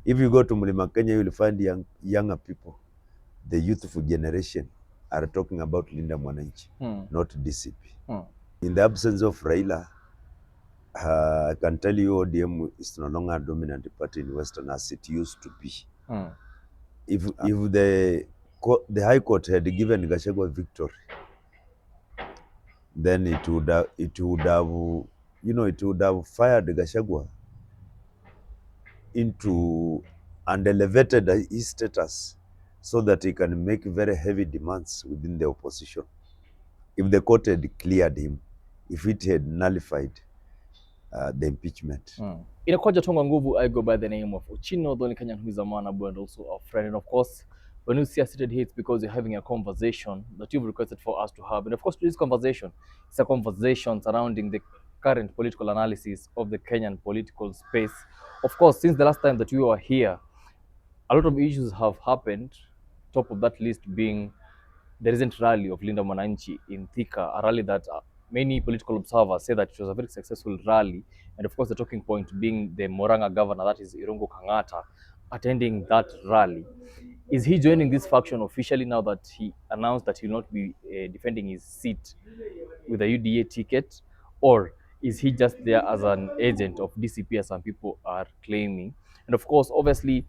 If you go to Mlima Kenya, you will find younger people, the youthful generation are talking about Linda Mwananchi, not DCP. In the absence of Raila, I can tell you ODM is no longer a dominant party in Western as it used to be. If the High Court had given Gachagua victory, then it would have it would have fired Gachagua into and elevated his status so that he can make very heavy demands within the opposition. If the court had cleared him, if it had nullified the impeachment. Inakuja Tonga Nguvu, I go by the name of Ochino, the only Kenyan who is a man, and also a friend. And of course, when you see us seated here, it's because we're having a conversation that you've requested for us to have. And of course, today's conversation is a conversation surrounding the current political analysis of the Kenyan political space. Of course, since the last time that we were here, a lot of issues have happened. Top of that list being the recent rally of Linda Mwananchi in Thika, a rally that many political observers say that it was a very successful rally. And of course, the talking point being the Murang'a governor, that is Irungu Kang'ata, attending that rally. Is he joining this faction officially now that he announced that he will not be defending his seat with a UDA ticket? Or is he just there as an agent of DCP, as some people are claiming? And of course, obviously,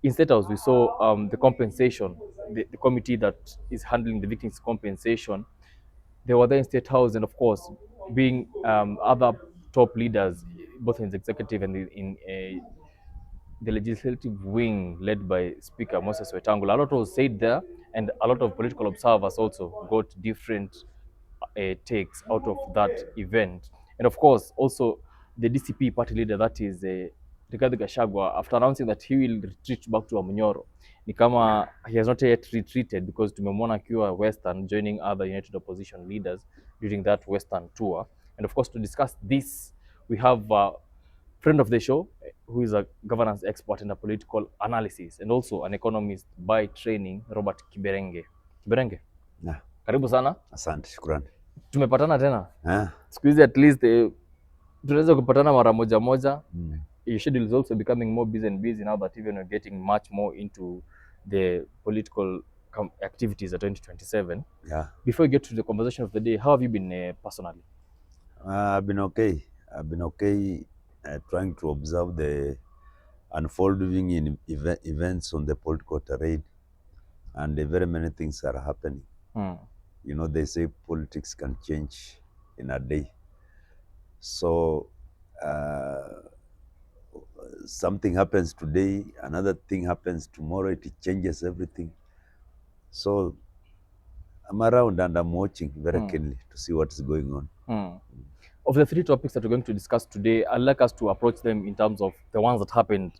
in State House, we saw the compensation, the committee that is handling the victims' compensation. They were there in State House, and of course, being other top leaders, both in the executive and the legislative wing, led by Speaker Moses Wetangula. A lot was said there, and a lot of political observers also got different takes out of that event. And of course, also the DCP party leader, that is Rigathi Gachagua, after announcing that he will retreat back to Amunyoro, ni kama he has not yet retreated, because tumemwona akiwa Western joining other United Opposition leaders during that Western tour. And of course, to discuss this, we have a friend of the show who is a governance expert and a political analysis and also an economist by training, Robert Kiberenge. Kiberenge, Yeah. karibu sana. Asante, shukrani. Tumepatana tena. Siku hizi at least tunaweza kupatana mara moja moja. Your schedule is also becoming more busy and busy now that even you're getting much more into the political activities at 2027. Yeah. Before we get to the conversation of the day, how have you been personally? I've been okay. Trying to observe the unfolding in events on the political terrain, and very many things are happening. You know, they say politics can change in a day. So something happens today, another thing happens tomorrow, it changes everything. So I'm around and I'm watching very keenly to see what's going on. Of the three topics that we're going to discuss today, I'd like us to approach them in terms of the ones that happened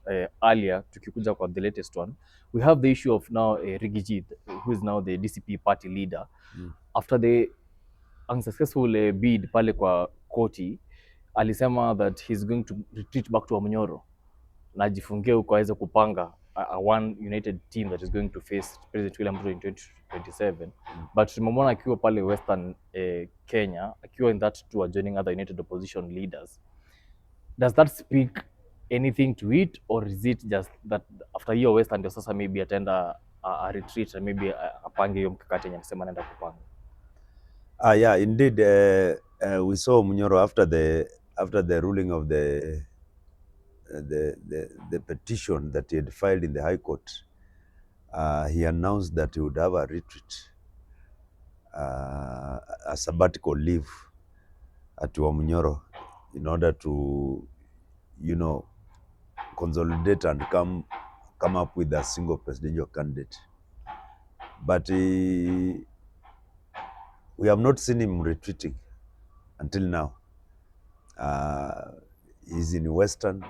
earlier, tukikuja kwa the latest one. We have the issue of now Rigathi, who is now the DCP party leader. After the unsuccessful bid pale kwa koti, alisema that he's going to retreat back to Amunyoro na ajifungie huko aweze kupanga a one united team that is going to face President William Ruto in 2027. But tumemwona akiwa pale Western Kenya, akiwa in that tour joining other united opposition leaders. Does that speak anything to it, or is it just that after hiyo Western ndio sasa maybe atenda a retreat and maybe apange hiyo mkakati yenye anasema anaenda kupanga? Yeah, indeed. We saw Munyoro after the ruling of the petition that he had filed in the High Court. He announced that he would have a retreat, a sabbatical leave at Wamunyoro in order to, consolidate and come up with a single presidential candidate. But we have not seen him retreating until now. He's in Western.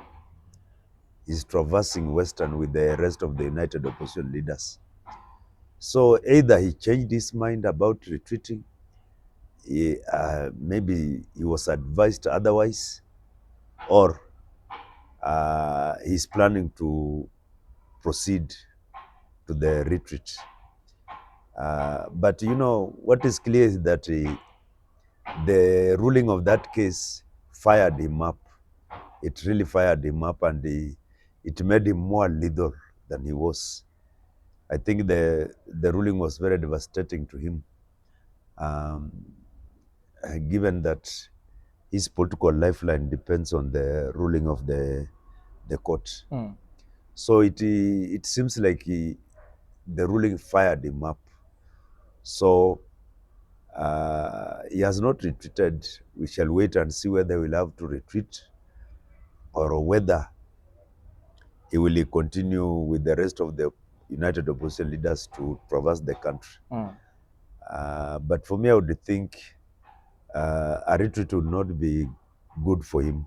He's traversing Western with the rest of the United Opposition leaders. So either he changed his mind about retreating, maybe he was advised otherwise, or he's planning to proceed to the retreat. But what is clear is that the ruling of that case fired him up. It really fired him up, and it made him more lethal than he was. I think the ruling was very devastating to him, um, given that his political lifeline depends on the ruling of the court. So it seems like the ruling fired him up. So he has not retreated. We shall wait and see whether he will have to retreat or whether he will continue with the rest of the United Opposition leaders to traverse the country. But for me, I would think a retreat would not be good for him.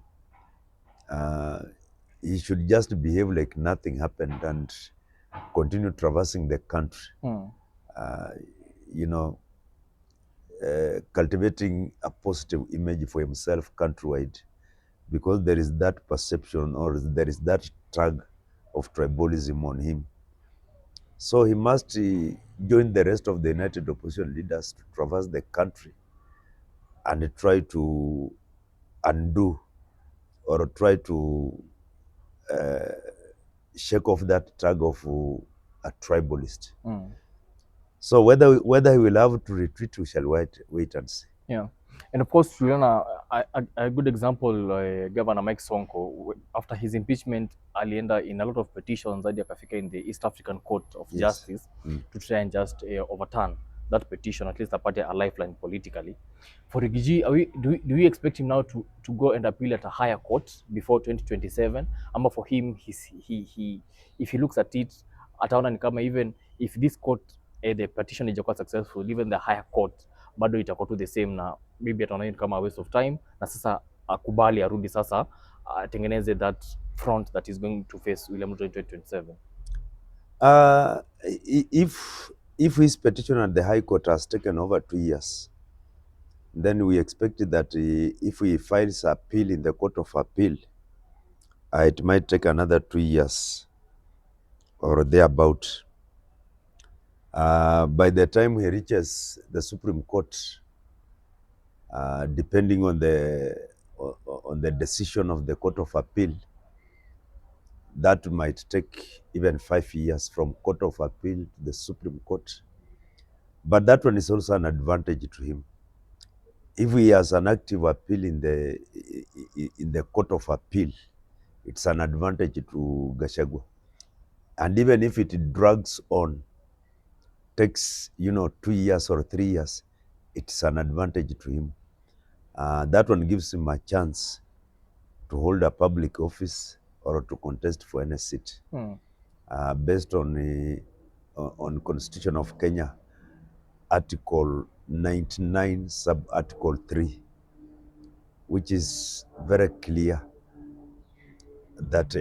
He should just behave like nothing happened and continue traversing the country. You know, cultivating a positive image for himself countrywide, because there is that perception or there is that tag of tribalism on him. So he must join the rest of the United Opposition leaders to traverse the country and try to undo or try to shake off that tag of a tribalist. So whether he will have to retreat, we shall wait and see. Yeah. And of course, tuliona a good example, Governor Mike Sonko, after his impeachment, alienda in a lot of petitions hadi akafika in the East African Court of Justice to try and just overturn that petition, at least apate a lifeline politically. For Rigiji, do we expect him now to go and appeal at a higher court before 2027? Ama for him, if he looks at it, ataona ni kama even if this court, the petition ijakuwa successful, even the higher court bado itakuwa tu the same, na maybe ataona ni kama waste of time, na sasa akubali arudi sasa atengeneze that front that is going to face William Ruto in 2027. If his petition at the High Court has taken over 2 years, then we expect that if he files appeal in the Court of Appeal, it might take another 2 years or thereabout. By the time he reaches the Supreme Court, depending on the decision of the Court of Appeal, that might take even 5 years from Court of Appeal to the Supreme Court. But that one is also an advantage to him. If he has an active appeal in the Court of Appeal, it's an advantage to Gachagua. And even if it drags on, takes 2 years or 3 years, it's an advantage to him. That one gives him a chance to hold a public office or to contest for any seat, based on Constitution of Kenya, Article 99, sub-article 3, which is very clear that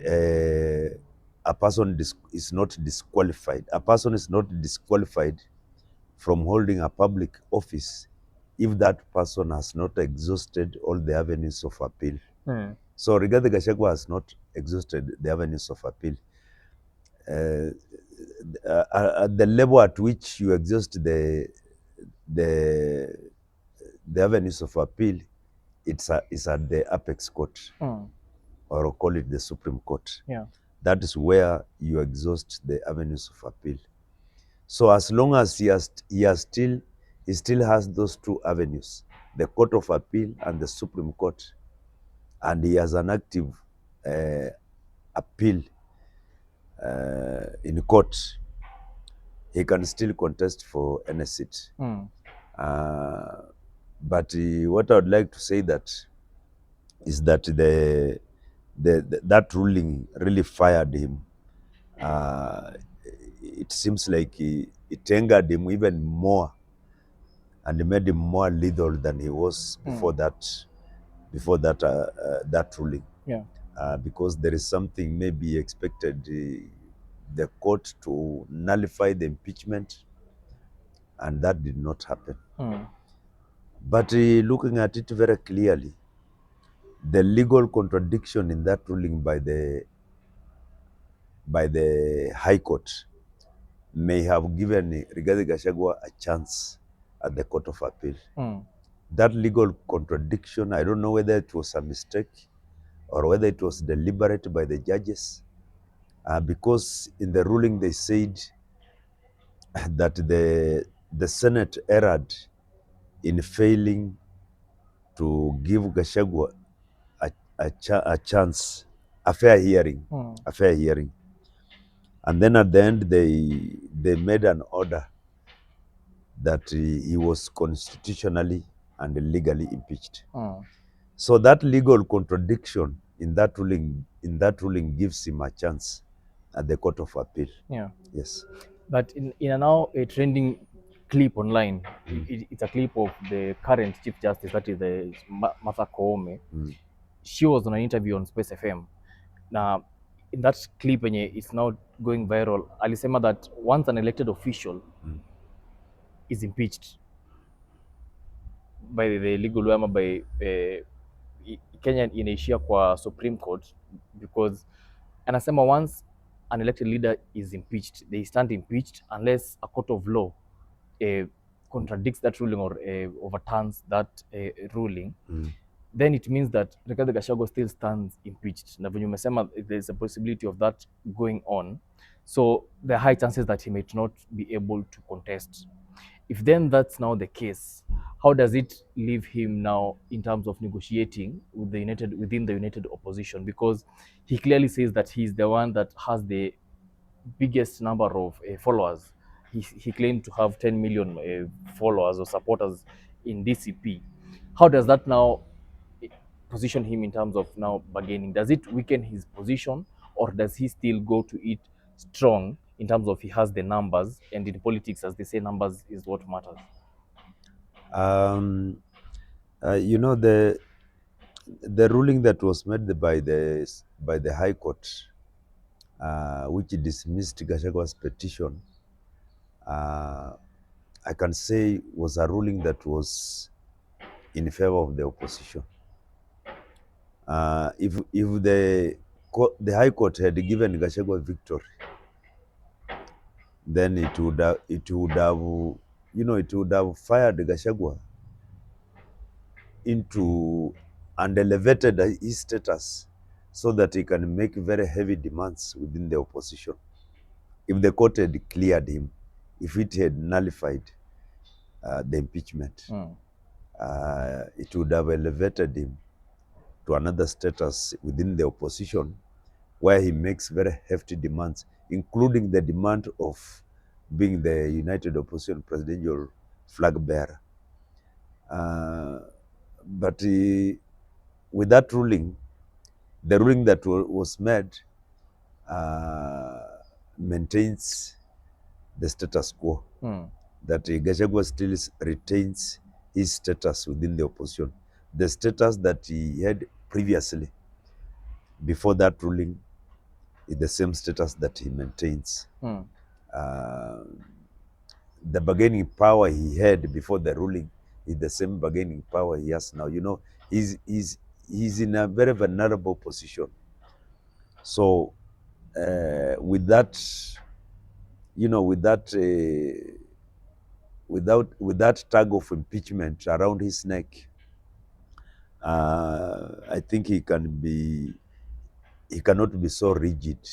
a person is not disqualified. A person is not disqualified from holding a public office if that person has not exhausted all the avenues of appeal. So Rigathi Gachagua has not exhausted the avenues of appeal. At the level at which you exhaust the avenues of appeal, it's at the apex court, or call it the Supreme Court. Yeah. That is where you exhaust the avenues of appeal. So as long as he still has those two avenues, the Court of Appeal and the Supreme Court, and he has an active appeal in court, he can still contest for any seat. But what I would like to say is that that ruling really fired him. It seems like it angered him even more and made him more lethal than he was before that ruling. Yeah. Because there is something maybe expected the court to nullify the impeachment, and that did not happen. But looking at it very clearly, the legal contradiction in that ruling by the High Court may have given Rigathi Gachagua a chance at the Court of Appeal. That legal contradiction, I don't know whether it was a mistake or whether it was deliberate by the judges, because in the ruling they said that the Senate erred in failing to give Gachagua a chance, a fair hearing, a fair hearing. And then at the end, they made an order that he was constitutionally and legally impeached. So that legal contradiction in that ruling gives him a chance at the Court of Appeal. Yeah. Yes. But in a now a trending clip online, it's a clip of the current Chief Justice, that is the Martha Koome. She was on an interview on Space FM. Now, in that clip, it's now going viral. Alisema that once an elected official is impeached by the legal way, by Kenya inaishia kwa Supreme Court, because anasema once an elected leader is impeached, they stand impeached unless a court of law contradicts that ruling or overturns that ruling. Then it means that Rigathi Gachagua still stands impeached. Na venye umesema, there's a possibility of that going on. So there are high chances that he might not be able to contest. If then that's now the case, how does it leave him now in terms of negotiating with within the united opposition? Because he clearly says that he's the one that has the biggest number of followers. He claimed to have 10 million followers or supporters in DCP. How does that now position him in terms of now bargaining? Does it weaken his position, or does he still go to it strong in terms of he has the numbers, and in politics, as they say, numbers is what matters? You know, the ruling that was made by the High Court, which dismissed Gachagua's petition, I can say was a ruling that was in favor of the opposition. If the High Court had given Gachagua victory, then it would have fired Gachagua into and elevated his status so that he can make very heavy demands within the opposition. If the court had cleared him, if it had nullified the impeachment, it would have elevated him to another status within the opposition, where he makes very hefty demands, including the demand of being the United Opposition presidential flag bearer. But with that ruling, the ruling that was made maintains the status quo, that Gachagua still retains his status within the opposition. The status that he had previously, before that ruling, is the same status that he maintains. The bargaining power he had before the ruling is the same bargaining power he has now. You know, he's in a very vulnerable position. So with that, with that tag of impeachment around his neck, I think he cannot be so rigid.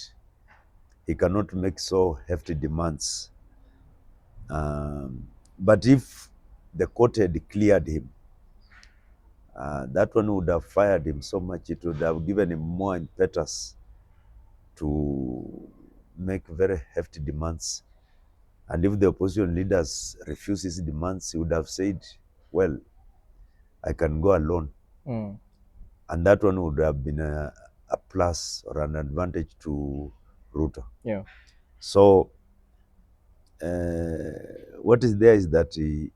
He cannot make so hefty demands. But if the court had cleared him, that one would have fired him so much. It would have given him more impetus to make very hefty demands. And if the opposition leaders refuse his demands, he would have said, well, I can go alone. And that one would have been a plus or an advantage to Ruto. Yeah. So what is there is that he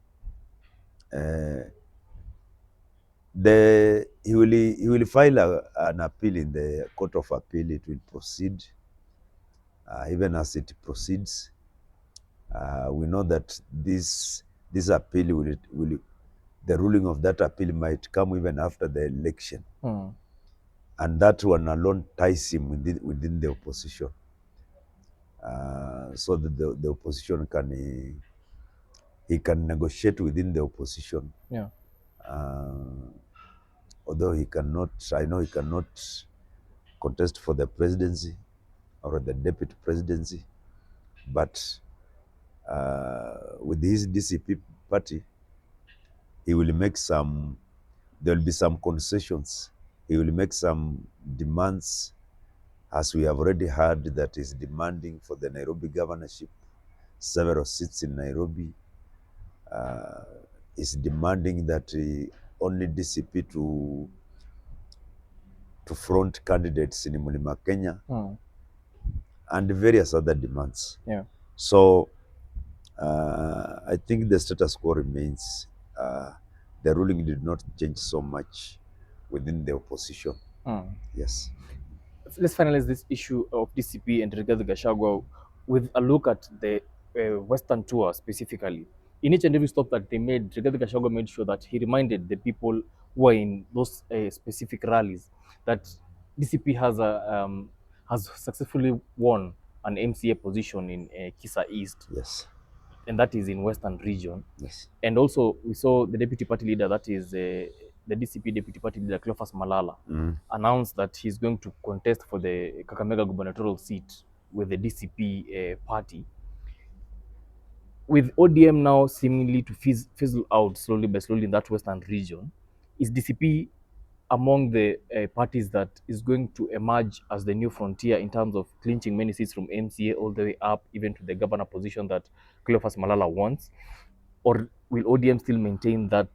will file an appeal in the Court of Appeal. It will proceed. Even as it proceeds, we know that this appeal the ruling of that appeal might come even after the election. And that one alone ties him within the opposition. So that the opposition he can negotiate within the opposition. Yeah. Although I know he cannot contest for the presidency, or the deputy presidency. But with his DCP party, he will make some, there will be some concessions. He will make some demands, as we have already heard that he's demanding for the Nairobi governorship, several seats in Nairobi. Is demanding that only DCP to front candidates in Mlima Kenya, and various other demands. Yeah. So I think the status quo remains. The ruling did not change so much within the opposition. Yes. Let's finalize this issue of DCP and Rigathi Gachagua with a look at the Western tour specifically. In each and every stop that they made, Rigathi Gachagua made sure that he reminded the people who are in those specific rallies that DCP has successfully won an MCA position in Kisa East. Yes. And that is in Western region. Yes. And also we saw the deputy party leader, that is the DCP deputy party leader, Cleophas Malala, announced that he's going to contest for the Kakamega gubernatorial seat with the DCP party. With ODM now seemingly to fizzle out slowly by slowly in that Western region, is DCP among the parties that is going to emerge as the new frontier in terms of clinching many seats from MCA all the way up even to the governor position that Cleophas Malala wants? Or will ODM still maintain that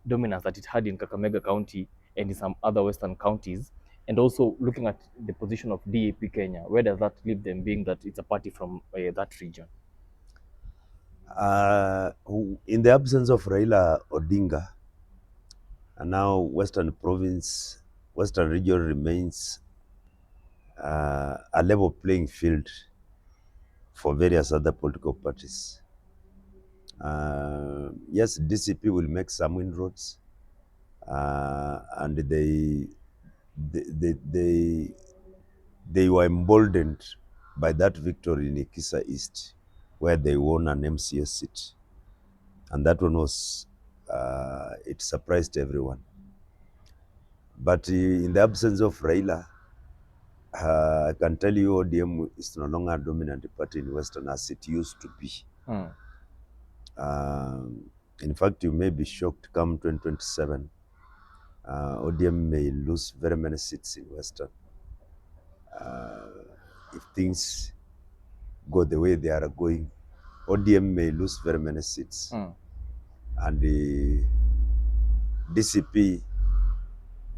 dominance that it had in Kakamega County and in some other western counties? And also looking at the position of DAP Kenya, where does that leave them, being that it's a party from that region? In the absence of Raila Odinga, and now Western region remains a level playing field for various other political parties. Yes, DCP will make some inroads, and they were emboldened by that victory in Ikisa East, where they won an MCA seat, and that one was it surprised everyone. But in the absence of Raila, I can tell you ODM is no longer a dominant party in Western as it used to be. In fact, you may be shocked come 2027, ODM may lose very many seats in Western. If things go the way they are going, ODM may lose very many seats. And the DCP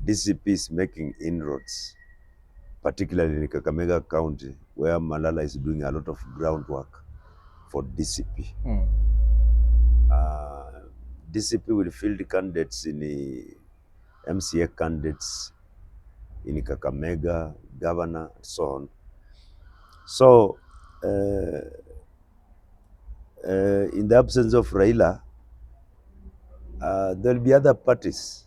is making inroads, particularly in Kakamega County, where Malala is doing a lot of groundwork for DCP. DCP will field candidates in the MCA candidates in Kakamega, governor, and so on. So, in the absence of Raila, there'll be other parties.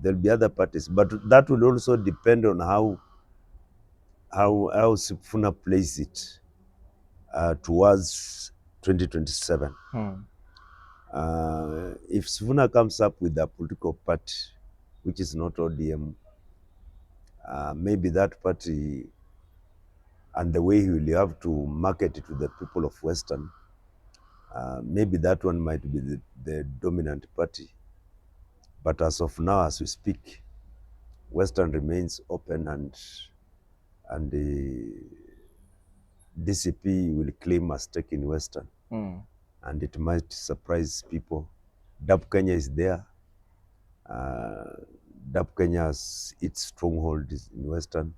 There'll be other parties, but that will also depend on how Sifuna plays it towards 2027. If Sifuna comes up with a political party, which is not ODM, maybe that party and the way he will have to market it to the people of Western, maybe that one might be the dominant party. But as of now, as we speak, Western remains open, and the DCP will claim a stake in Western. And it might surprise people. DAP Kenya is there. DAP Kenya has its stronghold in Western.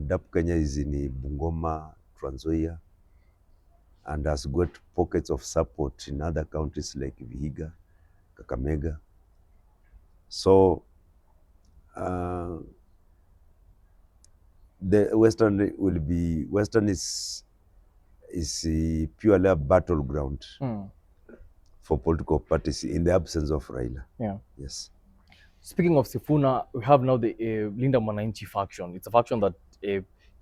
DAP Kenya is in Bungoma, Trans Nzoia, and has got pockets of support in other counties like Vihiga, Kakamega. So the Western is purely a battleground for political parties in the absence of Raila. Yes. Speaking of Sifuna, we have now the Linda Mwananchi faction. It's a faction that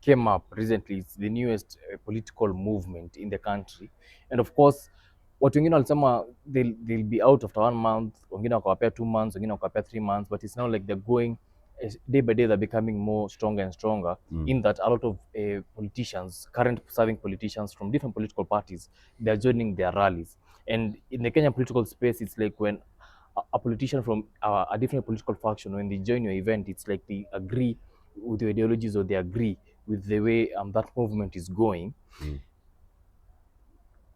came up recently. It's the newest political movement in the country. And of course, watu wengine walisema they'll be out after 1 month, wengine wakawapea 2 months, wengine wakawapea 3 months, but it's now like they're going day by day they're becoming more stronger and stronger, in that a lot of politicians, current serving politicians from different political parties, they're joining their rallies. And in the Kenyan political space, it's like when a politician from a different political faction, when they join your event, it's like they agree with your ideologies or they agree with the way that movement is going.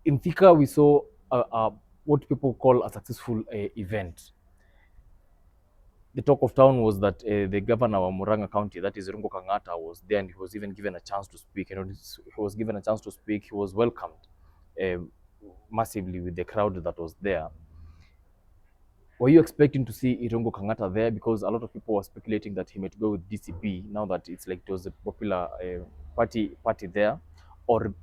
In Thika, we saw what people call a successful event. The talk of town was that the governor of Murang'a County, that is Rungo Kangata, was there, and he was even given a chance to speak. And when he was given a chance to speak, he was welcomed uh, massively with the crowd that was there. Were you expecting to see Irungo Kangata there? Because a lot of people were speculating that he might go with DCP now that it's like it was a popular party there. Or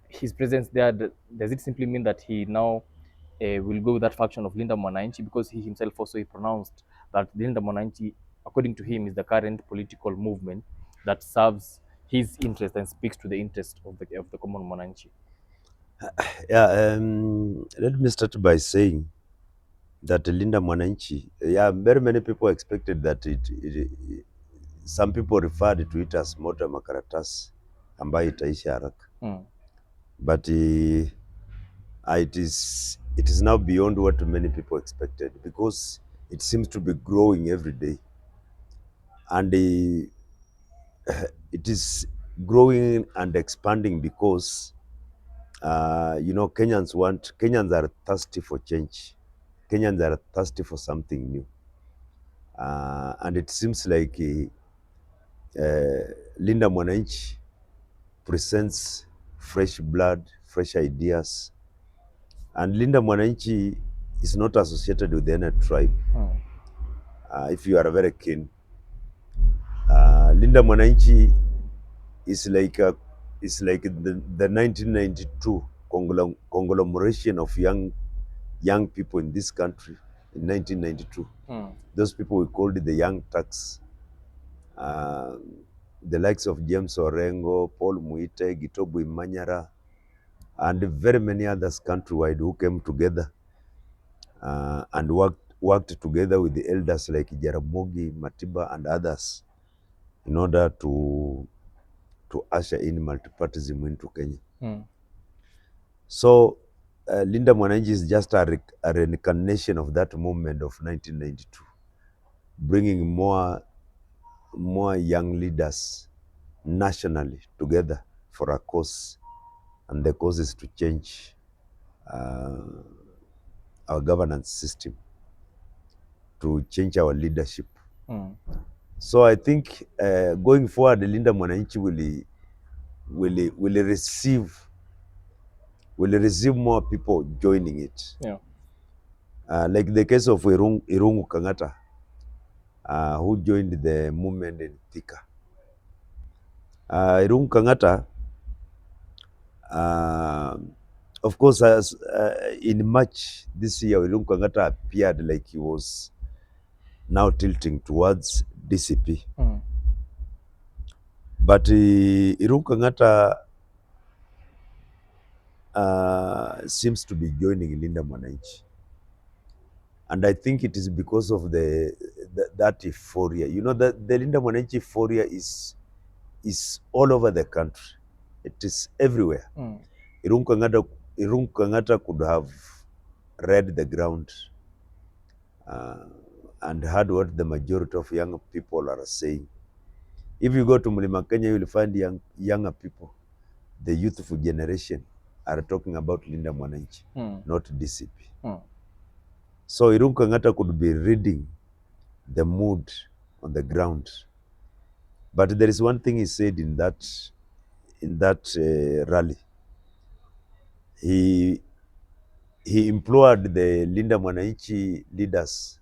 his presence there, does it simply mean that he now will go with that faction of Linda Mwananchi, because he himself also he pronounced that Linda Mwananchi, according to him, is the current political movement that serves his interest and speaks to the interest of the common Mwananchi? Yeah, let me start by saying that Linda Mwananchi, yeah, very many people expected that some people referred to it as moto makaratasi ambayo itaisha haraka. But it is now beyond what many people expected, because it seems to be growing every day, and it is growing and expanding because Kenyans are thirsty for change. Kenyans are thirsty for something new, and it seems like Linda Mwananchi presents fresh blood, fresh ideas. And Linda Mwananchi is not associated with any tribe. If you are very keen, Linda Mwananchi is like the 1992 conglomeration of young people in this country in 1992. Those people we called the Young Turks. The likes of James Orengo, Paul Muite, Gitobu Imanyara, and very many others countrywide who came together and worked together with the elders like Jaramogi, Matiba, and others in order to usher in multipartyism into Kenya. So Linda Mwananchi is just a reincarnation of that movement of 1992, bringing more young leaders nationally together for a cause, and the cause is to change our governance system, to change our leadership. So I think going forward, Linda Mwananchi will receive more people joining it. Yeah. Like the case of Irungu Kangata, who joined the movement in Thika. Irungu Kangata, of course, as in March this year, Irungu Kangata appeared like he was now tilting towards DCP. But Irungu Kangata seems to be joining Linda Mwananchi. And I think it is because of that euphoria. You know, the Linda Mwananchi euphoria is all over the country. It is everywhere. Irungu Kangata could have read the ground and heard what the majority of young people are saying. If you go to Mlima Kenya, you will find younger people, the youthful generation, are talking about Linda Mwananchi, not DCP. So Irungu Kangata could be reading the mood on the ground. But there is one thing he said in that rally. He implored the Linda Mwananchi leaders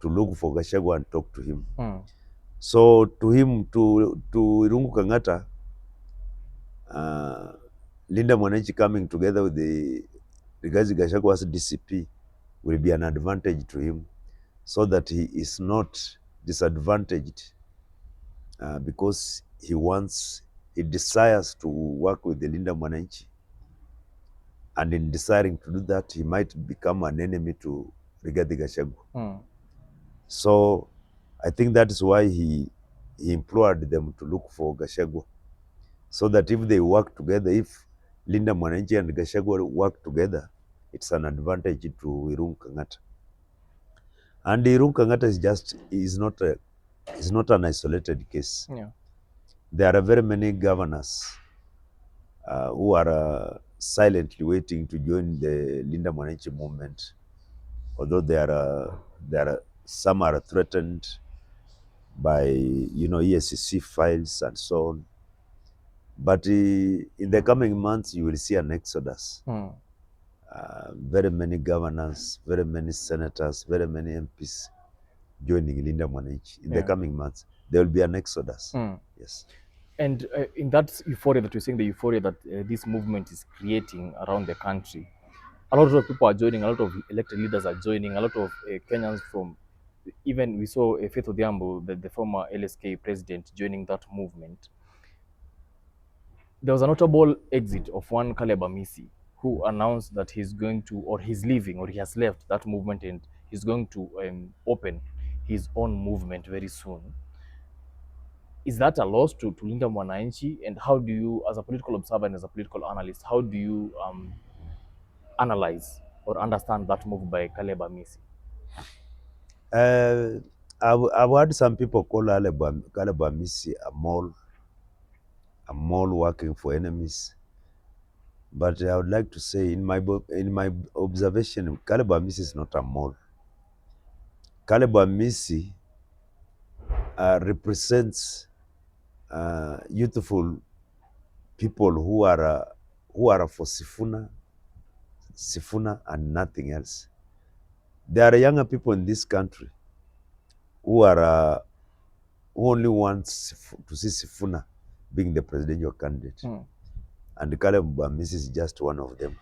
to look for Gachagua and talk to him. So to him, to Irungu Kangata, Linda Mwananchi coming together with the Rigathi Gachagua's DCP will be an advantage to him, so that he is not disadvantaged because he desires to work with the Linda Mwananchi, and in desiring to do that, he might become an enemy to Rigathi Gachagua. So I think that is why he implored them to look for Gachagua, so that if they work together, if Linda Mwananchi and Gachagua work together, it's an advantage to Irungu Kang'ata. And Irungu Kang'ata is not an isolated case. Yeah. There are very many governors who are silently waiting to join the Linda Mwananchi movement, although some are threatened by ESCC files and so on. But in the coming months, you will see an exodus. Very many governors, very many senators, very many MPs joining Linda Mwananchi in the coming months. There will be an exodus. Yes. And in that euphoria that you're saying, the euphoria that this movement is creating around the country, a lot of people are joining, a lot of elected leaders are joining, a lot of Kenyans from, even we saw Faith Odhiambo, the former LSK president, joining that movement. There was a notable exit of one Caleb Amisi, who announced that he's going to, or he's leaving, or he has left that movement, and he's going to open his own movement very soon. Is that a loss to Linda Mwananchi? And how do you, as a political observer and as a political analyst, how do you analyze or understand that move by Caleb Amisi? I've heard some people call Caleb Amisi a mole working for enemies. But I would like to say, in my observation, Caleb Amisi is not a mole. Caleb Amisi represents youthful people who are for Sifuna and nothing else. There are younger people in this country who only want to see Sifuna being the presidential candidate. And Caleb Amisi is just one of them.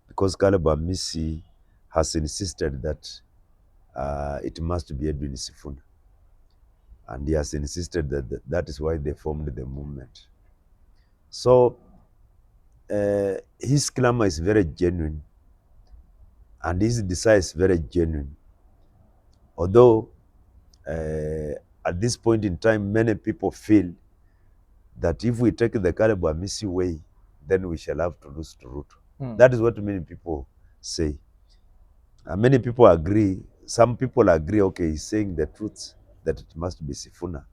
Because Caleb Amisi has insisted that it must be Edwin Sifuna. And he has insisted that is why they formed the movement. So his clamor is very genuine, and his desire is very genuine. Although at this point in time, many people feel that if we take the Caleb Amisi way, then we shall have to lose to Ruto. That is what many people say. Many people agree. Some people agree, okay, he's saying the truth, that it must be Sifuna.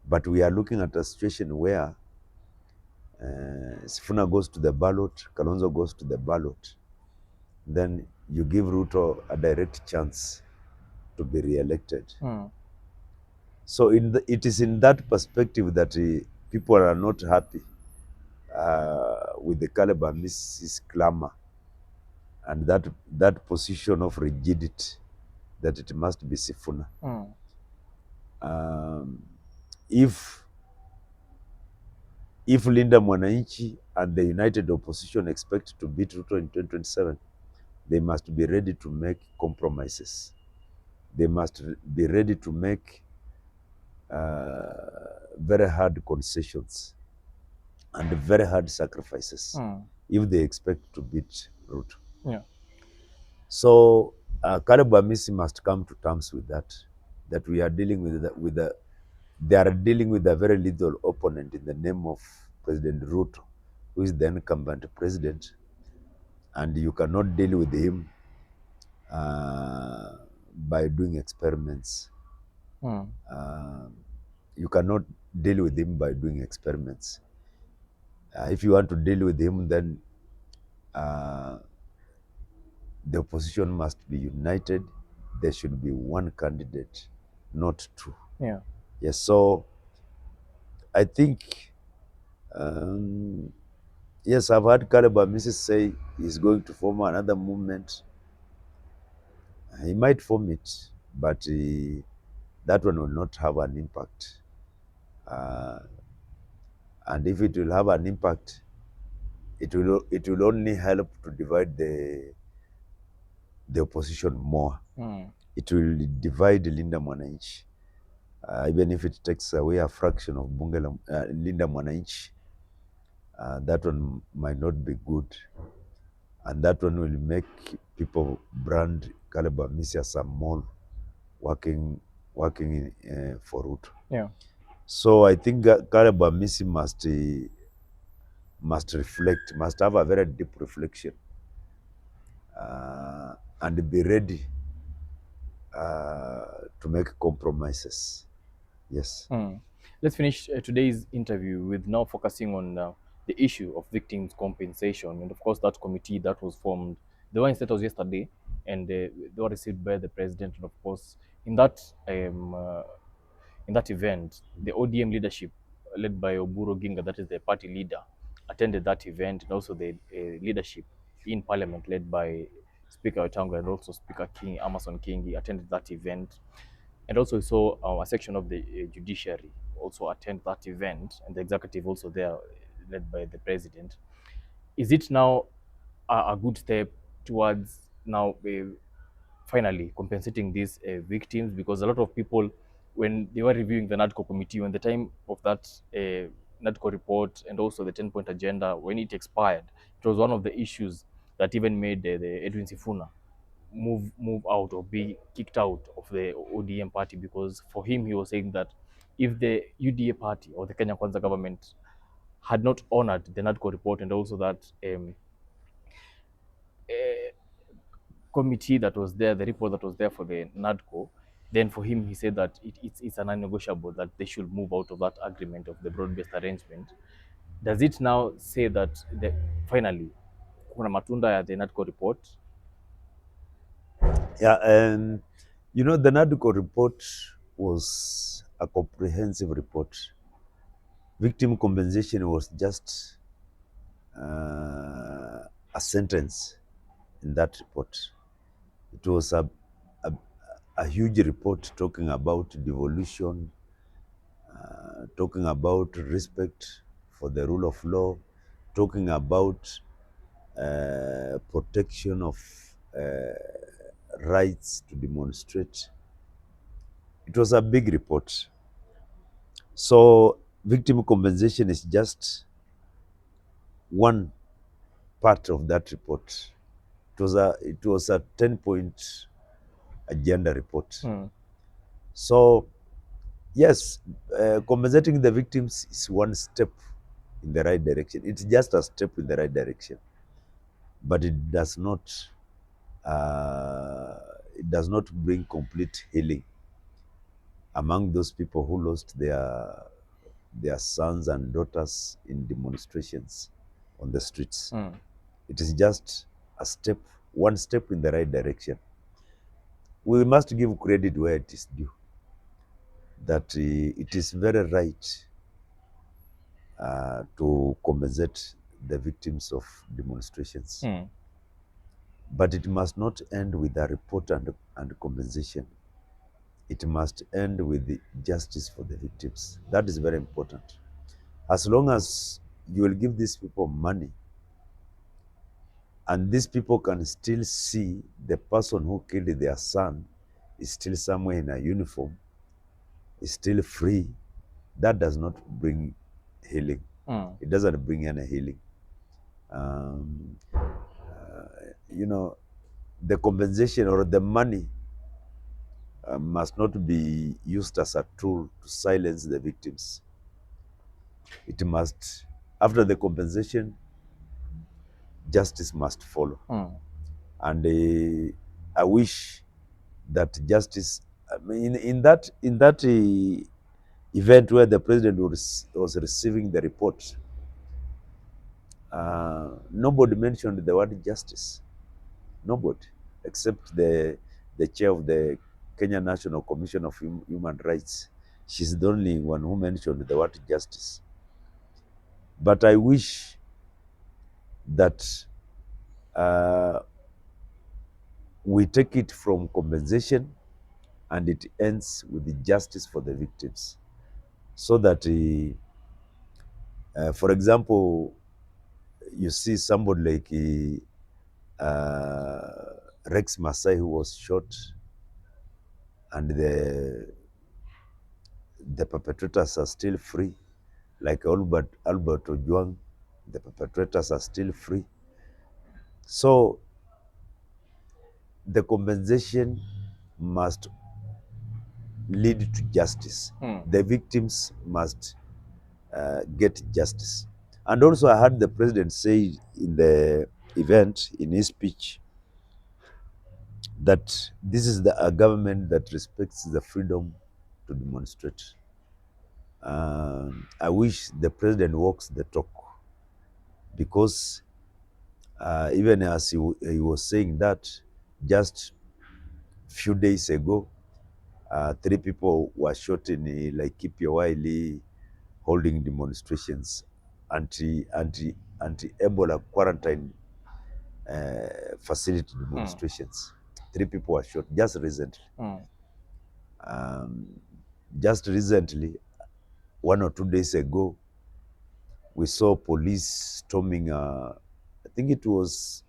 But we are looking at a situation where Sifuna goes to the ballot, Kalonzo goes to the ballot, then you give Ruto a direct chance to be re-elected. So it is in that perspective that people are not happy with the Caleb Amisi's clamor and that position of rigidity that it must be Sifuna. If Linda Mwananchi and the united opposition expect to beat Ruto in 2027, they must be ready to make compromises. They must be ready to make very hard concessions and very hard sacrifices if they expect to beat Ruto. Yeah. So Caleb Amisi must come to terms with that we are dealing they are dealing with a very little opponent in the name of President Ruto, who is the incumbent president, and you cannot deal with him by doing experiments. You cannot deal with him by doing experiments. If you want to deal with him, then the opposition must be united. There should be one candidate, not two. Yeah. Yes, so I think, yes, I've heard Caleb Amisi say he's going to form another movement. He might form it, but that one will not have an impact. And if it will have an impact, it will only help to divide the opposition more. It will divide Linda Mwananchi. Even if it takes away a fraction of Linda Mwananchi, that one might not be good. And that one will make people brand Caleb Amisi as a mole working working for Ruto. Yeah. So I think Caleb Amisi must reflect, must have a very deep reflection, and be ready to make compromises. Yes. Let's finish today's interview with now focusing on the issue of victims' compensation, and of course that committee that was formed, the one that was yesterday, and they were received by the president, and of course in that in that event, the ODM leadership, led by Oburu Ginga, that is the party leader, attended that event, and also the leadership in parliament, led by Speaker Wetangula and also Speaker King, Amason Kingi, attended that event. And also we saw a section of the judiciary also attend that event, and the executive also there, led by the president. Is it now a good step towards now finally compensating these victims? Because a lot of people, when they were reviewing the NADCO committee, when the time of that NADCO report and also the 10-point agenda, when it expired, it was one of the issues that even made the Edwin Sifuna move out or be kicked out of the ODM party, because for him he was saying that if the UDA party or the Kenya Kwanza government had not honored the NADCO report and also that uh, committee that was there, the report that was there for the NADCO, then for him, he said that it's a non-negotiable that they should move out of that agreement of the broad-based arrangement. Does it now say that finally, kuna matunda ya the NADCO report? Yeah, and you know, the NADCO report was a comprehensive report. Victim compensation was just a sentence in that report. It was a, a huge report talking about devolution, talking about respect for the rule of law, talking about protection of rights to demonstrate. It was a big report. So victim compensation is just one part of that report. It was a 10-point agenda report. So yes, compensating the victims is one step in the right direction. It's just a step in the right direction, but it does not bring complete healing among those people who lost their sons and daughters in demonstrations on the streets. It is just one step in the right direction. We must give credit where it is due, that it is very right to compensate the victims of demonstrations. But it must not end with a report and compensation. It must end with the justice for the victims. That is very important. As long as you will give these people money, and these people can still see the person who killed their son is still somewhere in a uniform, is still free, that does not bring healing. It doesn't bring any healing. You know, the compensation or the money must not be used as a tool to silence the victims. It must, after the compensation, justice must follow. And I wish that justice, I mean, in that event where the president was receiving the report, nobody mentioned the word justice. Nobody, except the chair of the Kenya National Commission of Human Rights. She's the only one who mentioned the word justice. But I wish that we take it from compensation and it ends with the justice for the victims. So that, for example, you see somebody like Rex Masai, who was shot, and the perpetrators are still free, like Albert Ojwang, the perpetrators are still free. So the compensation must lead to justice. The victims must get justice. And also, I heard the president say in the event, in his speech, that this is a government that respects the freedom to demonstrate. I wish the president walks the talk, because even as he was saying that, just few days ago, 3 people were shot in like Wiley, holding demonstrations, anti-Ebola quarantine facility demonstrations. 3 people were shot just recently. Um, just recently, 1 or 2 days ago, we saw police storming, I think it was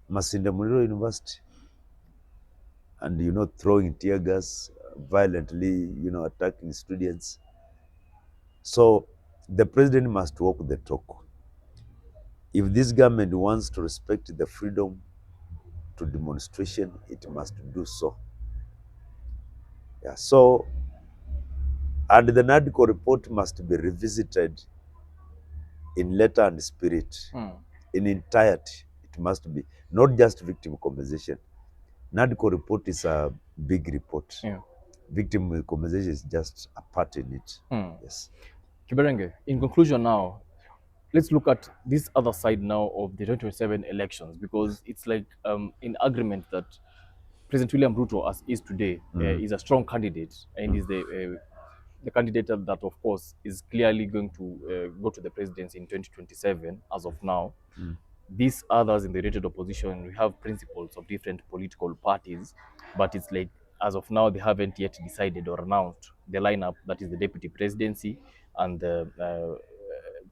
Masinde Muliro University, and, throwing tear gas, violently, attacking students. So the president must walk the talk. If this government wants to respect the freedom to demonstration, it must do so. Yeah. So, and the NADCO report must be revisited in letter and spirit, in entirety. It must be not just victim compensation. NADCO report is a big report. Yeah. Victim compensation is just a part in it. Yes. Kiberenge, in conclusion now, let's look at this other side now of the 2027 elections, because it's like in agreement that President William Ruto, as is today, is a strong candidate and is the candidate that, of course, is clearly going to go to the presidency in 2027 as of now. These others in the rated opposition, we have principles of different political parties, but it's like, as of now, they haven't yet decided or announced the lineup that is the deputy presidency and the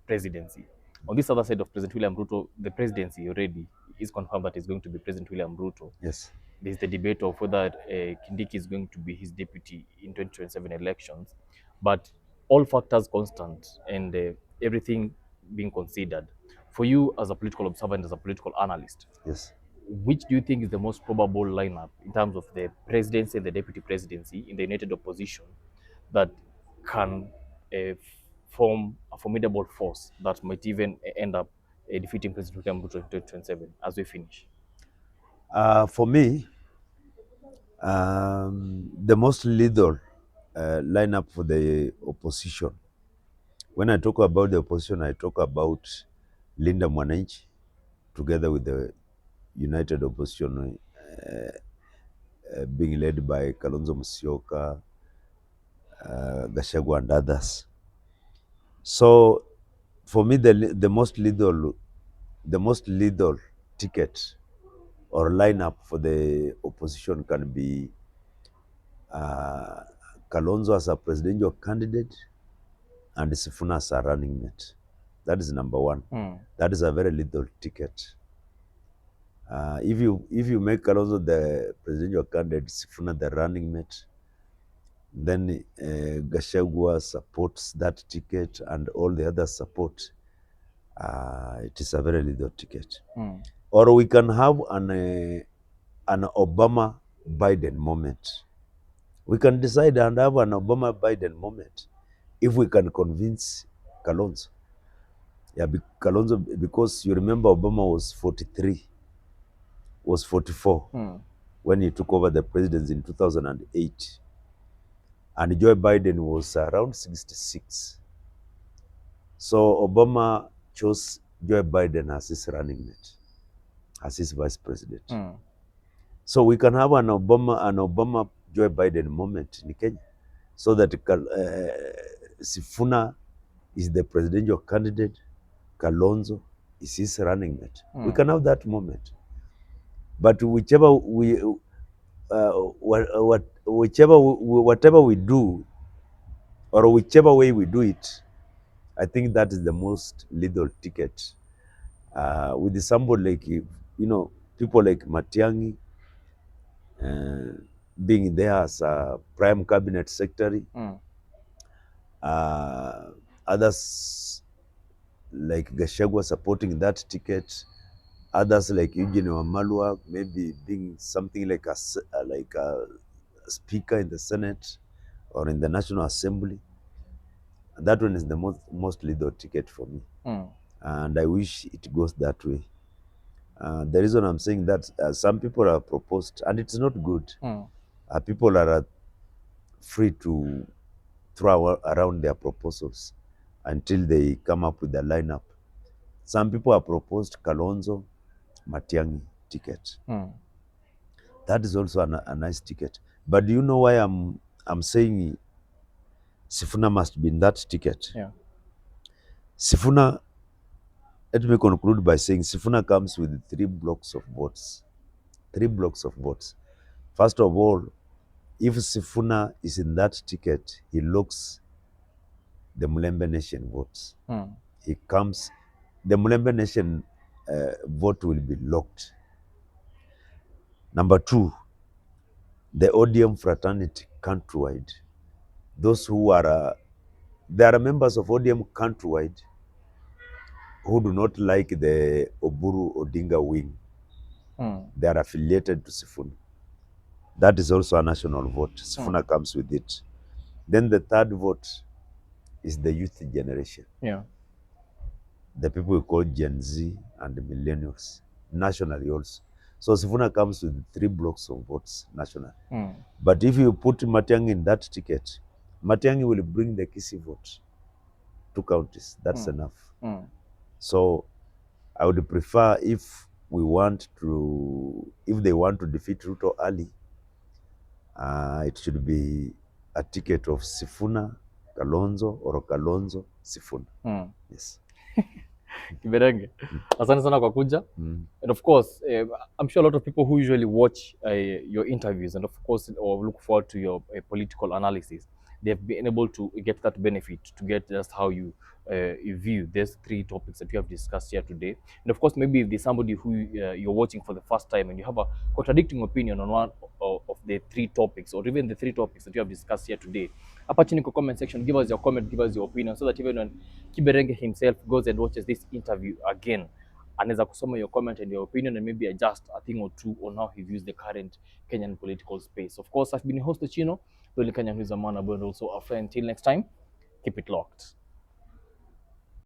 presidency. On this other side of President William Ruto, the presidency already is confirmed that it's going to be President William Ruto. Yes. There's the debate of whether Kindiki is going to be his deputy in 2027 elections. But all factors constant and everything being considered, for you as a political observer and as a political analyst, Yes. which do you think is the most probable lineup in terms of the presidency and the deputy presidency in the united opposition that can form a formidable force that might even end up defeating President William Ruto in 2027 as we finish? For me, the most lethal lineup for the opposition. When I talk about the opposition, I talk about Linda Mwananchi together with the united opposition being led by Kalonzo Musyoka, Gachagua, and others. So, for me, the most lethal ticket or lineup for the opposition can be Kalonzo as a presidential candidate and Sifuna as a running mate. That is number one. That is a very lethal ticket. If you make Kalonzo the presidential candidate, Sifuna the running mate, then Gachagua supports that ticket and all the others support, it is a very lethal ticket. Or we can have an Obama-Biden moment. We can decide and have an Obama-Biden moment if we can convince Kalonzo. Yeah, Kalonzo, because you remember Obama was 44 when he took over the presidency in 2008. And Joe Biden was around 66. So Obama chose Joe Biden as his running mate, as his vice president. So we can have an Obama Joe Biden moment in Kenya, so that Sifuna is the presidential candidate, Kalonzo is his running mate. We can have that moment. But whatever we do, or whichever way we do it, I think that is the most lethal ticket. With somebody like, people like Matiang'i being there as a prime cabinet secretary, others like Gachagua supporting that ticket, others like Eugene Wamalwa maybe being something like a speaker in the Senate, or in the National Assembly. That one is the most lethal ticket for me. And I wish it goes that way. The reason I'm saying that, some people are proposed, and it's not good. People are free to throw around their proposals until they come up with a lineup. Some people have proposed Kalonzo Matiang'i ticket. That is also a nice ticket. But do you know why I'm saying Sifuna must be in that ticket? Yeah. Sifuna, let me conclude by saying Sifuna comes with 3 blocks of votes. 3 blocks of votes. First of all, if Sifuna is in that ticket, he locks the Mulembe Nation votes. He comes, the Mulembe Nation vote will be locked. Number 2, the ODM fraternity countrywide. Those who are, there are members of ODM countrywide who do not like the Oburu Odinga wing. They are affiliated to Sifuna. That is also a national vote. Sifuna comes with it. Then the 3rd vote is the youth generation. Yeah. The people we call Gen Z and the millennials, nationally also. So Sifuna comes with 3 blocks of votes nationally. But if you put Matiang'i in that ticket, Matiang'i will bring the Kisii vote. 2 counties, that's enough. So I would prefer, if they want to defeat Ruto early, it should be a ticket of Sifuna, Kalonzo, or Kalonzo, Sifuna. Yes. Kiberenge, asante sana kwa kuja. And of course, I'm sure a lot of people who usually watch your interviews and of course or look forward to your political analysis, they've been able to get that benefit, to get just how you view these 3 topics that you have discussed here today. And of course, maybe if there's somebody who you're watching for the first time and you have a contradicting opinion on one of the 3 topics, or even the 3 topics that you have discussed here today, hapa chini kwa comment section, give us your comment, give us your opinion, so that even when Kiberenge himself goes and watches this interview again, anaweza kusoma your comment and your opinion and maybe adjust a thing or two on how he views the current Kenyan political space. Of course, I've been your host, Chino, the only Kenyan who's a man, and also a friend. Till next time, keep it locked.